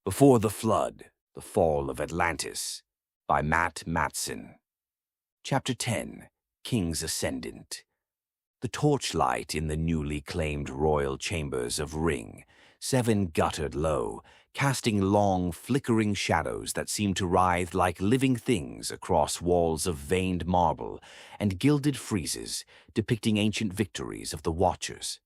Before the Flood, The Fall of Atlantis, by Matson. Chapter 10, King's Ascendant. The torchlight in the newly claimed royal chambers of Ring 7 guttered low, casting long, flickering shadows that seemed to writhe like living things across walls of veined marble and gilded friezes depicting ancient victories of the Watchers.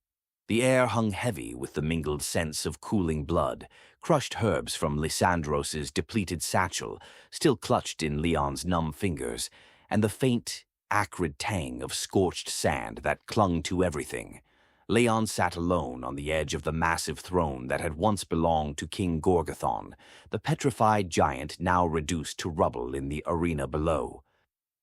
The air hung heavy with the mingled scents of cooling blood, crushed herbs from Lysandros's depleted satchel, still clutched in Leon's numb fingers, and the faint, acrid tang of scorched sand that clung to everything. Leon sat alone on the edge of the massive throne that had once belonged to King Gorgathon, the petrified giant now reduced to rubble in the arena below.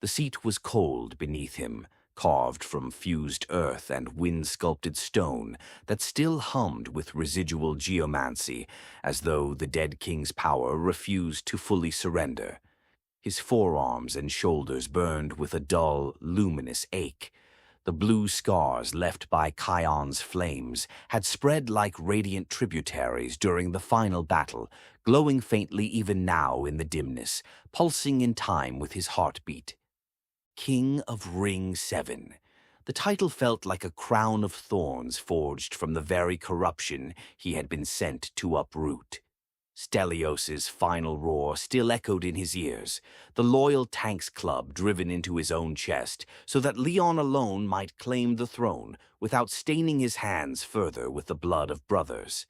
The seat was cold beneath him, carved from fused earth and wind-sculpted stone that still hummed with residual geomancy, as though the dead king's power refused to fully surrender. His forearms and shoulders burned with a dull, luminous ache. The blue scars left by Kion's flames had spread like radiant tributaries during the final battle, glowing faintly even now in the dimness, pulsing in time with his heartbeat. King of Ring 7. The title felt like a crown of thorns forged from the very corruption he had been sent to uproot. Stelios's final roar still echoed in his ears, the loyal tanks club driven into his own chest so that Leon alone might claim the throne without staining his hands further with the blood of brothers.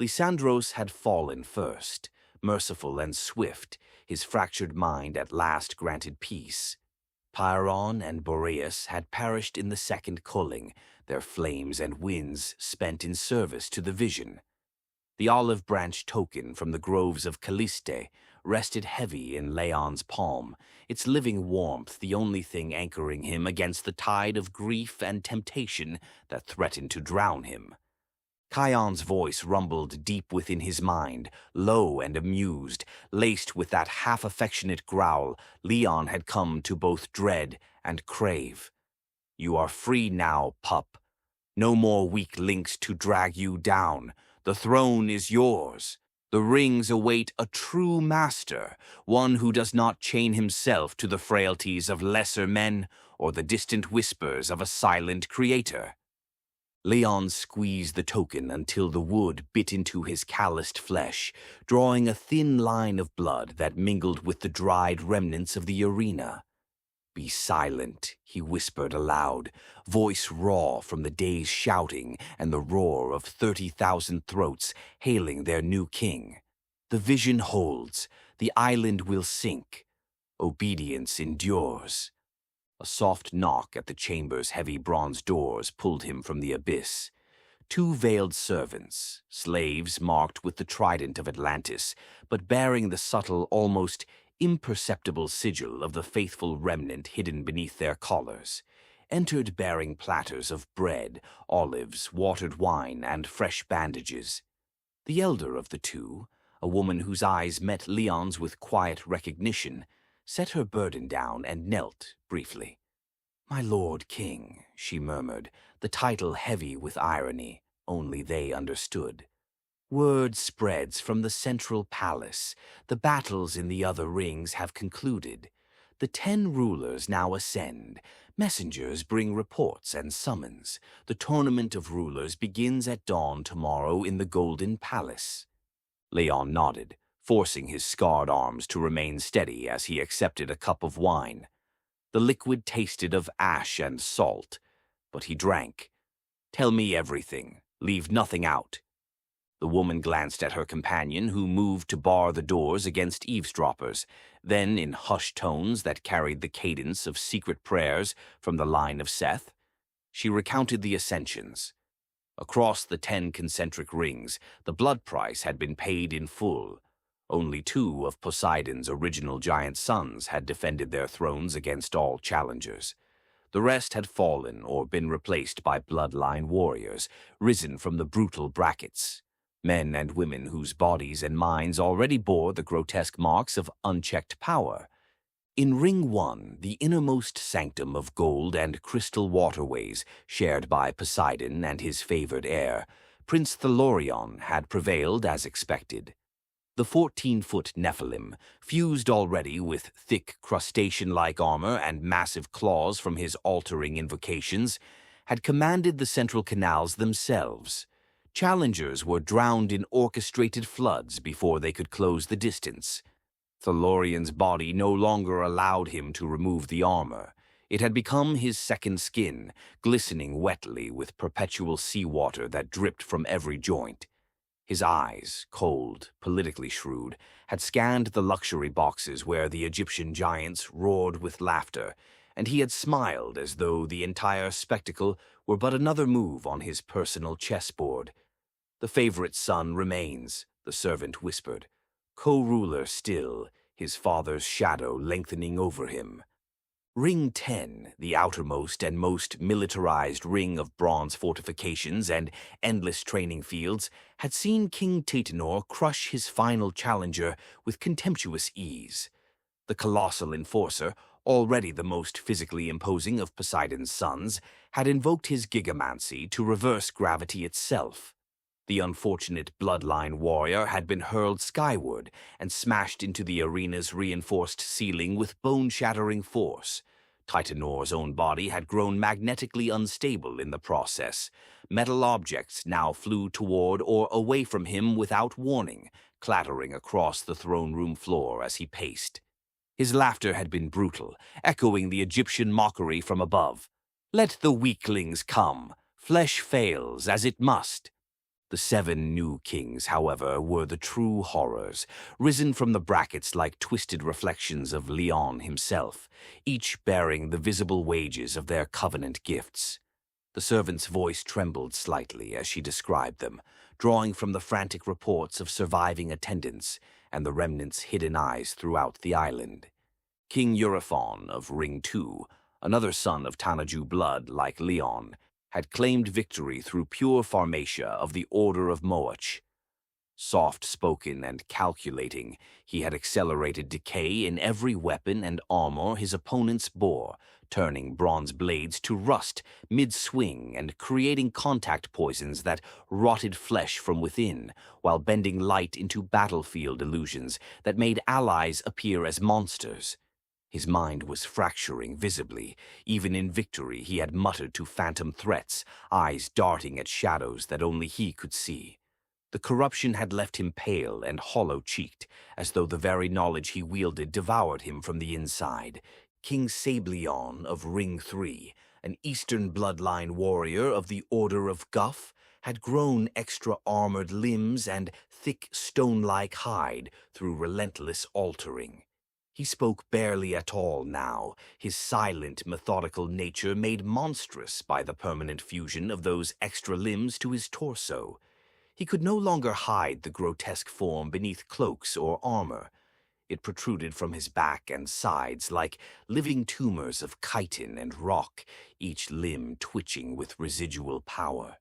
Lysandros had fallen first, merciful and swift, his fractured mind at last granted peace. Pyrrhon and Boreas had perished in the second culling, their flames and winds spent in service to the vision. The olive branch token from the groves of Calliste rested heavy in Leon's palm, its living warmth the only thing anchoring him against the tide of grief and temptation that threatened to drown him. Kion's voice rumbled deep within his mind, low and amused, laced with that half-affectionate growl Leon had come to both dread and crave. "You are free now, pup. No more weak links to drag you down. The throne is yours. The rings await a true master, one who does not chain himself to the frailties of lesser men or the distant whispers of a silent creator." Leon squeezed the token until the wood bit into his calloused flesh, drawing a thin line of blood that mingled with the dried remnants of the arena. "Be silent," he whispered aloud, voice raw from the day's shouting and the roar of 30,000 throats hailing their new king. "The vision holds. The island will sink. Obedience endures." A soft knock at the chamber's heavy bronze doors pulled him from the abyss. 2 veiled servants, slaves marked with the trident of Atlantis, but bearing the subtle, almost imperceptible sigil of the faithful remnant hidden beneath their collars, entered bearing platters of bread, olives, watered wine, and fresh bandages. The elder of the two, a woman whose eyes met Leon's with quiet recognition, set her burden down and knelt briefly. "My lord king," she murmured, the title heavy with irony, only they understood. "Word spreads from the central palace. The battles in the other rings have concluded. The 10 rulers now ascend. Messengers bring reports and summons. The tournament of rulers begins at dawn tomorrow in the Golden Palace." Leon nodded, forcing his scarred arms to remain steady as he accepted a cup of wine. The liquid tasted of ash and salt, but he drank. "Tell me everything. Leave nothing out." The woman glanced at her companion, who moved to bar the doors against eavesdroppers. Then, in hushed tones that carried the cadence of secret prayers from the line of Seth, she recounted the ascensions. Across the 10 concentric rings, the blood price had been paid in full. Only 2 of Poseidon's original giant sons had defended their thrones against all challengers. The rest had fallen or been replaced by bloodline warriors, risen from the brutal brackets. Men and women whose bodies and minds already bore the grotesque marks of unchecked power. In Ring 1, the innermost sanctum of gold and crystal waterways shared by Poseidon and his favored heir, Prince Thalorion had prevailed as expected. The 14-foot Nephilim, fused already with thick crustacean-like armor and massive claws from his altering invocations, had commanded the central canals themselves. Challengers were drowned in orchestrated floods before they could close the distance. Thalorian's body no longer allowed him to remove the armor. It had become his second skin, glistening wetly with perpetual seawater that dripped from every joint. His eyes, cold, politically shrewd, had scanned the luxury boxes where the Egyptian giants roared with laughter, and he had smiled as though the entire spectacle were but another move on his personal chessboard. "The favorite son remains," the servant whispered. "Co-ruler still, his father's shadow lengthening over him." Ring 10, the outermost and most militarized ring of bronze fortifications and endless training fields, had seen King Tetanor crush his final challenger with contemptuous ease. The colossal enforcer, already the most physically imposing of Poseidon's sons, had invoked his gigamancy to reverse gravity itself. The unfortunate bloodline warrior had been hurled skyward and smashed into the arena's reinforced ceiling with bone-shattering force. Titanor's own body had grown magnetically unstable in the process. Metal objects now flew toward or away from him without warning, clattering across the throne room floor as he paced. His laughter had been brutal, echoing the Egyptian mockery from above. "Let the weaklings come. Flesh fails, as it must." The 7 new kings, however, were the true horrors, risen from the brackets like twisted reflections of Leon himself, each bearing the visible wages of their covenant gifts. The servant's voice trembled slightly as she described them, drawing from the frantic reports of surviving attendants and the remnants' hidden eyes throughout the island. King Eurithon of Ring 2, another son of Tanaju blood like Leon, had claimed victory through pure pharmacia of the Order of Moach. Soft-spoken and calculating, he had accelerated decay in every weapon and armor his opponents bore, turning bronze blades to rust mid-swing and creating contact poisons that rotted flesh from within, while bending light into battlefield illusions that made allies appear as monsters. His mind was fracturing visibly. Even in victory, he had muttered to phantom threats, eyes darting at shadows that only he could see. The corruption had left him pale and hollow-cheeked, as though the very knowledge he wielded devoured him from the inside. King Sablion of Ring 3, an Eastern bloodline warrior of the Order of Guff, had grown extra-armored limbs and thick stone-like hide through relentless altering. He spoke barely at all now, his silent, methodical nature made monstrous by the permanent fusion of those extra limbs to his torso. He could no longer hide the grotesque form beneath cloaks or armor. It protruded from his back and sides like living tumors of chitin and rock, each limb twitching with residual power.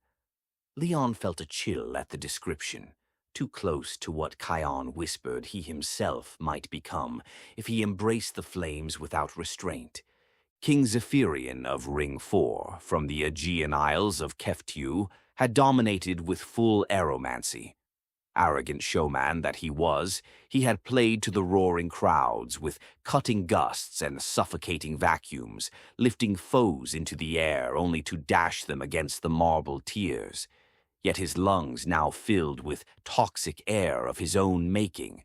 Leon felt a chill at the description. Too close to what Kion whispered he himself might become if he embraced the flames without restraint. King Zephyrian of Ring 4, from the Aegean Isles of Keftiu, had dominated with full aeromancy. Arrogant showman that he was, he had played to the roaring crowds with cutting gusts and suffocating vacuums, lifting foes into the air only to dash them against the marble tiers. Yet his lungs now filled with toxic air of his own making.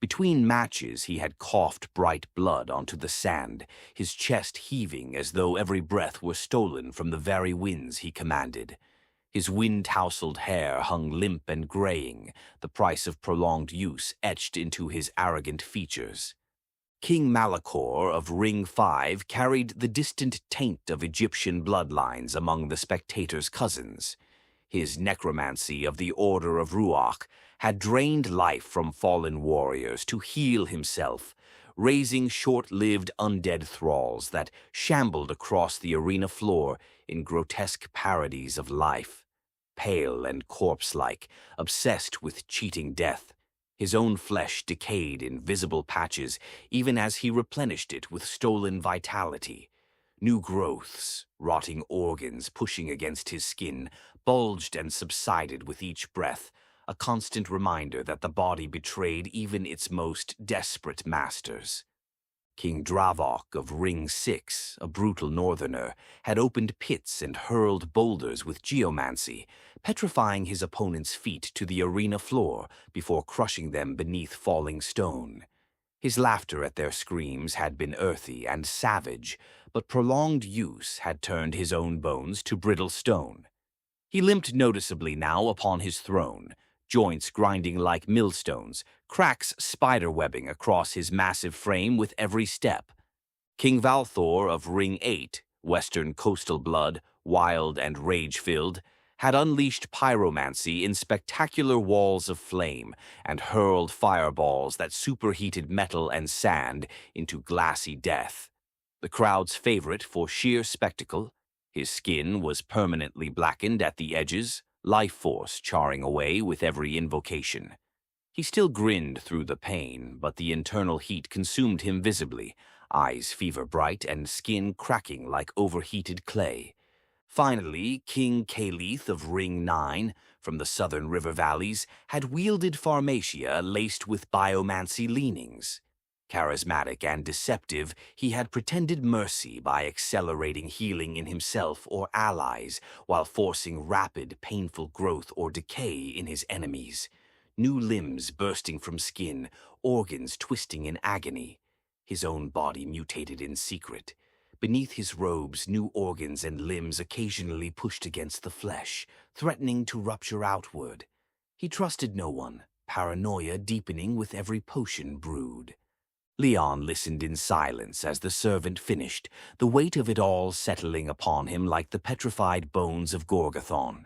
Between matches he had coughed bright blood onto the sand, his chest heaving as though every breath were stolen from the very winds he commanded. His wind-tousled hair hung limp and graying, the price of prolonged use etched into his arrogant features. King Malachor of Ring 5 carried the distant taint of Egyptian bloodlines among the spectators' cousins. His necromancy of the Order of Ruach had drained life from fallen warriors to heal himself, raising short-lived undead thralls that shambled across the arena floor in grotesque parodies of life. Pale and corpse-like, obsessed with cheating death, his own flesh decayed in visible patches even as he replenished it with stolen vitality. New growths, rotting organs pushing against his skin, bulged and subsided with each breath, a constant reminder that the body betrayed even its most desperate masters. King Dravok of Ring 6, a brutal northerner, had opened pits and hurled boulders with geomancy, petrifying his opponent's feet to the arena floor before crushing them beneath falling stone. His laughter at their screams had been earthy and savage, but prolonged use had turned his own bones to brittle stone. He limped noticeably now upon his throne, joints grinding like millstones, cracks spiderwebbing across his massive frame with every step. King Valthor of Ring 8, Western coastal blood, wild and rage-filled, had unleashed pyromancy in spectacular walls of flame and hurled fireballs that superheated metal and sand into glassy death. The crowd's favorite for sheer spectacle, his skin was permanently blackened at the edges, life force charring away with every invocation. He still grinned through the pain, but the internal heat consumed him visibly, eyes fever-bright and skin cracking like overheated clay. Finally, King Kalith of Ring 9, from the southern river valleys, had wielded Pharmacia laced with biomancy leanings. Charismatic and deceptive, he had pretended mercy by accelerating healing in himself or allies while forcing rapid, painful growth or decay in his enemies. New limbs bursting from skin, organs twisting in agony. His own body mutated in secret. Beneath his robes, new organs and limbs occasionally pushed against the flesh, threatening to rupture outward. He trusted no one, paranoia deepening with every potion brewed. Leon listened in silence as the servant finished, the weight of it all settling upon him like the petrified bones of Gorgathon.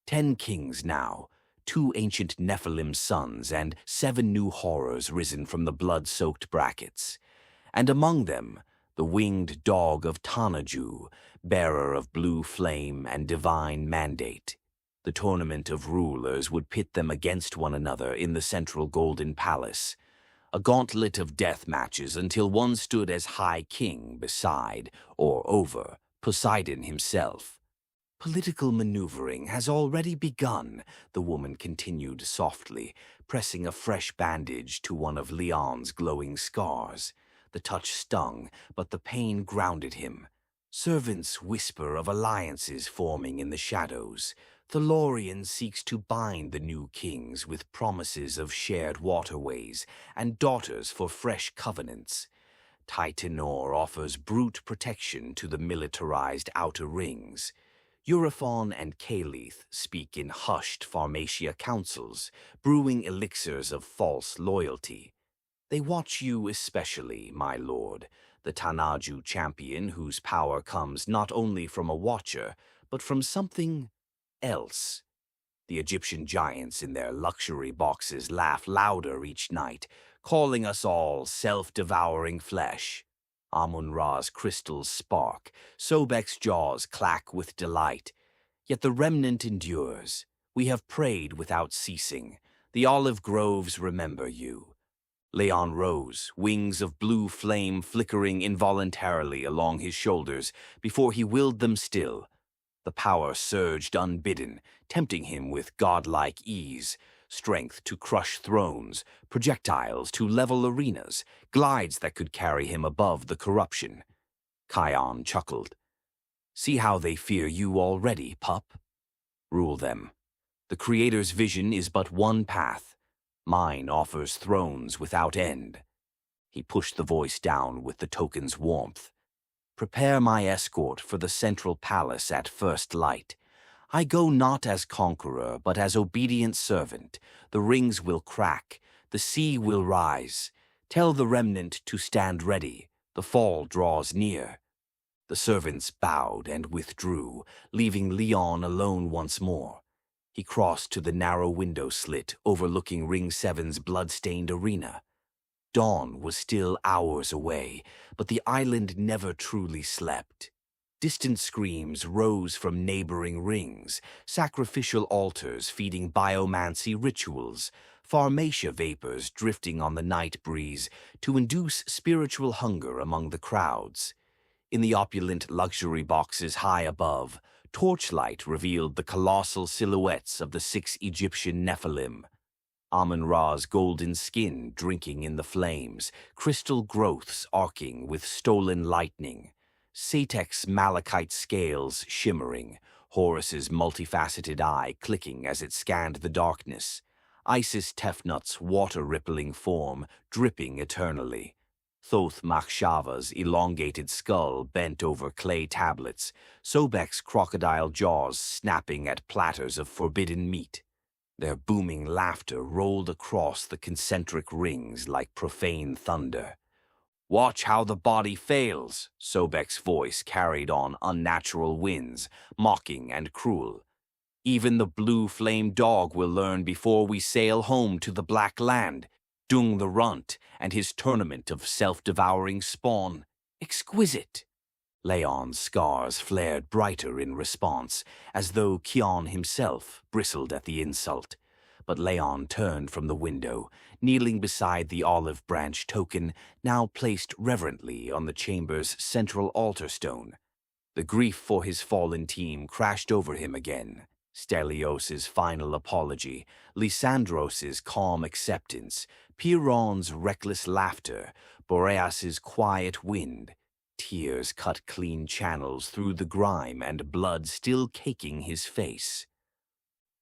10 kings now, 2 ancient Nephilim sons, and 7 new horrors risen from the blood-soaked brackets. And among them, the winged dog of Tanaju, bearer of blue flame and divine mandate. The tournament of rulers would pit them against one another in the central golden palace. A gauntlet of death matches until one stood as High King beside, or over, Poseidon himself. Political maneuvering has already begun, the woman continued softly, pressing a fresh bandage to one of Leon's glowing scars. The touch stung, but the pain grounded him. Servants whisper of alliances forming in the shadows. Thalorian seeks to bind the new kings with promises of shared waterways and daughters for fresh covenants. Titanor offers brute protection to the militarized outer rings. Europhon and Kalith speak in hushed Pharmacia councils, brewing elixirs of false loyalty. They watch you especially, my lord, the Tanaju champion whose power comes not only from a watcher, but from something else. The Egyptian giants in their luxury boxes laugh louder each night, calling us all self-devouring flesh. Amun-Ra's crystals spark, Sobek's jaws clack with delight. Yet the remnant endures. We have prayed without ceasing. The olive groves remember you. Leon rose, wings of blue flame flickering involuntarily along his shoulders before he willed them still. The power surged unbidden, tempting him with godlike ease, strength to crush thrones, projectiles to level arenas, glides that could carry him above the corruption. Kion chuckled. See how they fear you already, pup? Rule them. The Creator's vision is but one path. Mine offers thrones without end. He pushed the voice down with the token's warmth. Prepare my escort for the central palace at first light. I go not as conqueror, but as obedient servant. The rings will crack, the sea will rise. Tell the remnant to stand ready. The fall draws near. The servants bowed and withdrew, leaving Leon alone once more. He crossed to the narrow window slit overlooking Ring 7's blood-stained arena. Dawn was still hours away, but the island never truly slept. Distant screams rose from neighboring rings, sacrificial altars feeding biomancy rituals, Pharmacia vapors drifting on the night breeze to induce spiritual hunger among the crowds. In the opulent luxury boxes high above, Torchlight revealed the colossal silhouettes of the 6 Egyptian Nephilim. Amun-Ra's golden skin drinking in the flames, crystal growths arcing with stolen lightning, Satek's malachite scales shimmering, Horus's multifaceted eye clicking as it scanned the darkness, Isis Tefnut's water-rippling form dripping eternally, Thoth Machshava's elongated skull bent over clay tablets, Sobek's crocodile jaws snapping at platters of forbidden meat. Their booming laughter rolled across the concentric rings like profane thunder. "Watch how the body fails," Sobek's voice carried on unnatural winds, mocking and cruel. "Even the blue-flamed dog will learn before we sail home to the Black Land. Dung the Runt and his tournament of self-devouring spawn. Exquisite." Leon's scars flared brighter in response, as though Kion himself bristled at the insult. But Leon turned from the window, kneeling beside the olive branch token now placed reverently on the chamber's central altar stone. The grief for his fallen team crashed over him again. Stelios's final apology, Lysandros's calm acceptance, Pyrrhon's reckless laughter, Boreas's quiet wind. Tears cut clean channels through the grime and blood still caking his face.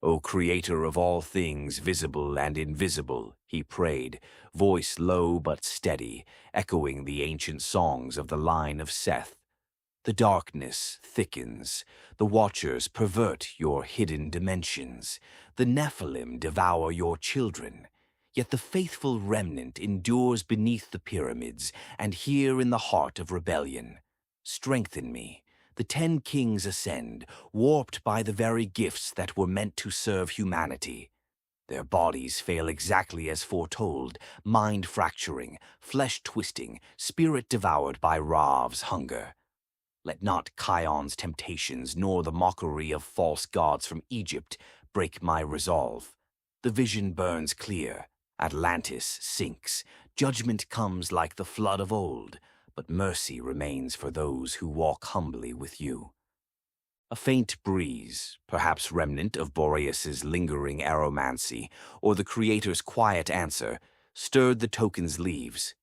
"O Creator of all things visible and invisible," he prayed, voice low but steady, echoing the ancient songs of the line of Seth. "The darkness thickens, the watchers pervert your hidden dimensions, the Nephilim devour your children. Yet the faithful remnant endures beneath the pyramids and here in the heart of rebellion. Strengthen me. The 10 kings ascend, warped by the very gifts that were meant to serve humanity. Their bodies fail exactly as foretold, mind-fracturing, flesh-twisting, spirit-devoured by Rav's hunger. Let not Kion's temptations nor the mockery of false gods from Egypt break my resolve. The vision burns clear. Atlantis sinks. Judgment comes like the flood of old, but mercy remains for those who walk humbly with you." A faint breeze, perhaps remnant of Boreas's lingering aromancy, or the Creator's quiet answer, stirred the token's leaves.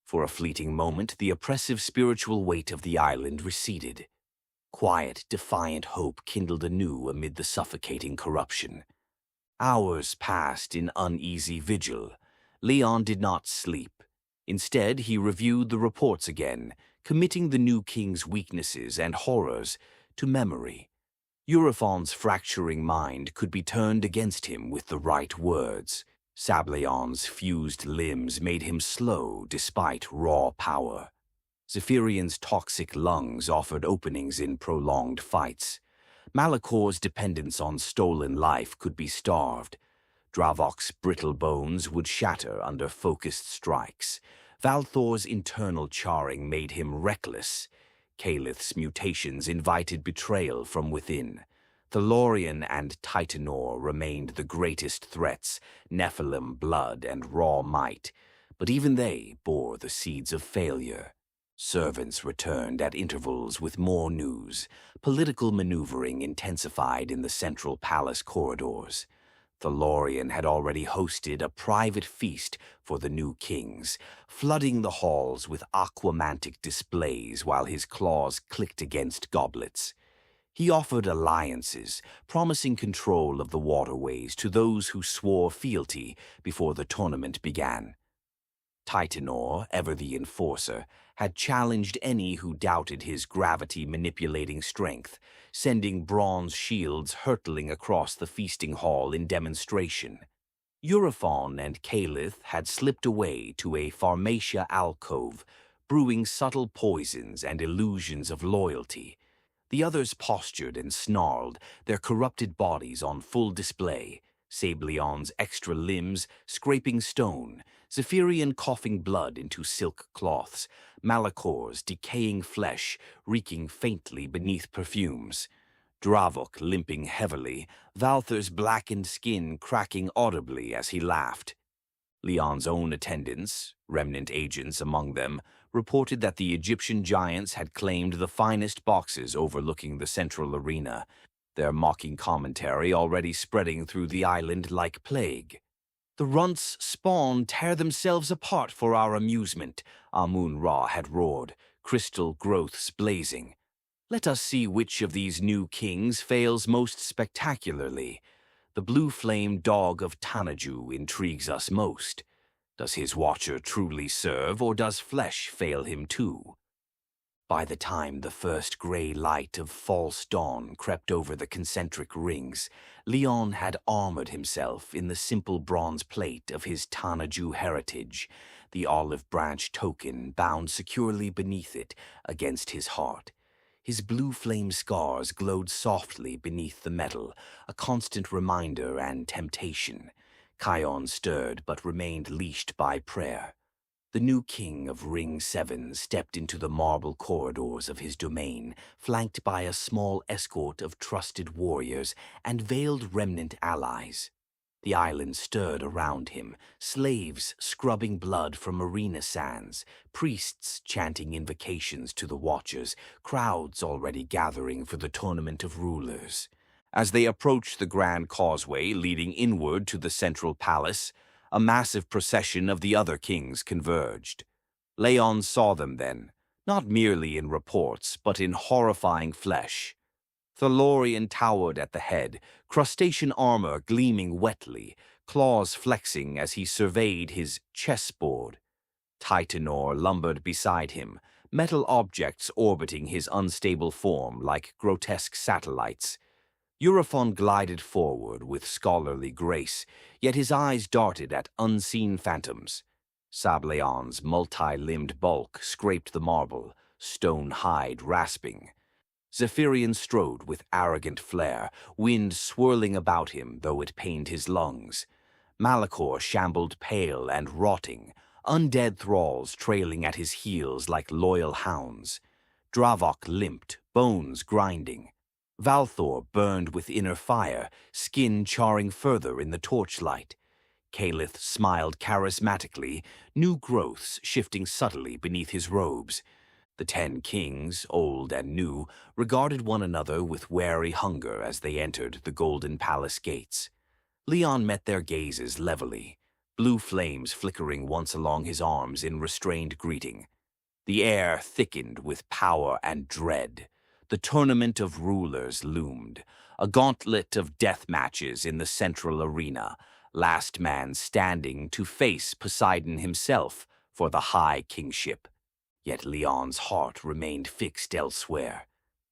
For a fleeting moment, the oppressive spiritual weight of the island receded. Quiet, defiant hope kindled anew amid the suffocating corruption. Hours passed in uneasy vigil. Leon did not sleep. Instead, he reviewed the reports again, committing the new king's weaknesses and horrors to memory. Eurithon's fracturing mind could be turned against him with the right words. Sableon's fused limbs made him slow despite raw power. Zephyrion's toxic lungs offered openings in prolonged fights. Malakor's dependence on stolen life could be starved. Dravok's brittle bones would shatter under focused strikes. Valthor's internal charring made him reckless. Calith's mutations invited betrayal from within. Thalorian and Titanor remained the greatest threats, Nephilim blood and raw might, but even they bore the seeds of failure. Servants returned at intervals with more news. Political maneuvering intensified in the central palace corridors. Thalorian had already hosted a private feast for the new kings, flooding the halls with aquamantic displays while his claws clicked against goblets. He offered alliances, promising control of the waterways to those who swore fealty before the tournament began. Titanor, ever the enforcer, had challenged any who doubted his gravity-manipulating strength, sending bronze shields hurtling across the feasting hall in demonstration. Eurithon and Calith had slipped away to a Pharmacia alcove, brewing subtle poisons and illusions of loyalty. The others postured and snarled, their corrupted bodies on full display, Sableon's extra limbs scraping stone, Zephirion coughing blood into silk cloths, Malakor's decaying flesh reeking faintly beneath perfumes, Dravok limping heavily, Valthor's blackened skin cracking audibly as he laughed. Leon's own attendants, remnant agents among them, reported that the Egyptian giants had claimed the finest boxes overlooking the central arena, their mocking commentary already spreading through the island like plague. "The runts spawn tear themselves apart for our amusement," Amun-Ra had roared, crystal growths blazing. "Let us see which of these new kings fails most spectacularly. The blue-flame dog of Tanaju intrigues us most. Does his watcher truly serve, or does flesh fail him too?" By the time the first gray light of false dawn crept over the concentric rings, Leon had armored himself in the simple bronze plate of his Tanaju heritage, the olive branch token bound securely beneath it against his heart. His blue flame scars glowed softly beneath the metal, a constant reminder and temptation. Kion stirred but remained leashed by prayer. The new king of Ring 7 stepped into the marble corridors of his domain, flanked by a small escort of trusted warriors and veiled remnant allies. The island stirred around him, slaves scrubbing blood from arena sands, priests chanting invocations to the watchers, crowds already gathering for the tournament of rulers. As they approached the grand causeway leading inward to the central palace, a massive procession of the other kings converged. Leon saw them then, not merely in reports, but in horrifying flesh. Thalorian towered at the head, crustacean armor gleaming wetly, claws flexing as he surveyed his chessboard. Titanor lumbered beside him, metal objects orbiting his unstable form like grotesque satellites. Eurofon glided forward with scholarly grace, yet his eyes darted at unseen phantoms. Sableon's multi-limbed bulk scraped the marble, stone hide rasping. Zephyrian strode with arrogant flair, wind swirling about him though it pained his lungs. Malachor shambled pale and rotting, undead thralls trailing at his heels like loyal hounds. Dravok limped, bones grinding. Valthor burned with inner fire, skin charring further in the torchlight. Calith smiled charismatically, new growths shifting subtly beneath his robes. The 10 kings, old and new, regarded one another with wary hunger as they entered the golden palace gates. Leon met their gazes levelly, blue flames flickering once along his arms in restrained greeting. The air thickened with power and dread. The tournament of rulers loomed, a gauntlet of death matches in the central arena, last man standing to face Poseidon himself for the high kingship. Yet Leon's heart remained fixed elsewhere,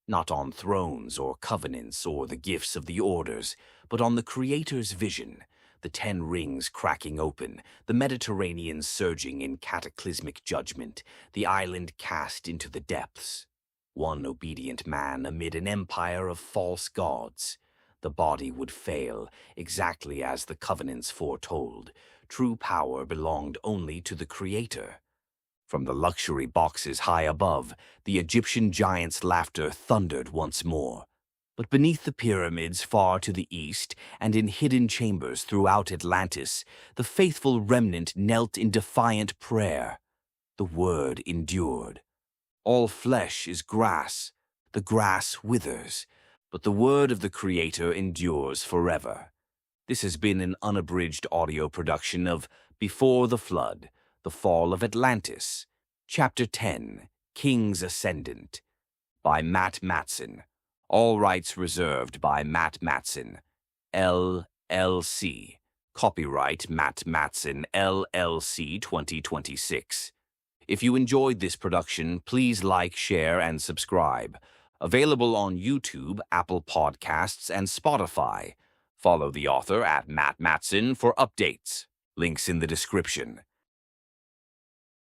not on thrones or covenants or the gifts of the orders, but on the Creator's vision, the 10 rings cracking open, the Mediterranean surging in cataclysmic judgment, the island cast into the depths. One obedient man amid an empire of false gods. The body would fail, exactly as the covenants foretold. True power belonged only to the Creator. From the luxury boxes high above, the Egyptian giant's laughter thundered once more. But beneath the pyramids far to the east, and in hidden chambers throughout Atlantis, the faithful remnant knelt in defiant prayer. The word endured. All flesh is grass, the grass withers, but the word of the Creator endures forever. This has been an unabridged audio production of Before the Flood, The Fall of Atlantis, Chapter 10, King's Ascendant, by Matson. All rights reserved by Matson, LLC. Copyright Matson, LLC 2026. If you enjoyed this production, please like, share, and subscribe. Available on YouTube, Apple Podcasts, and Spotify. Follow the author at Matson for updates. Links in the description.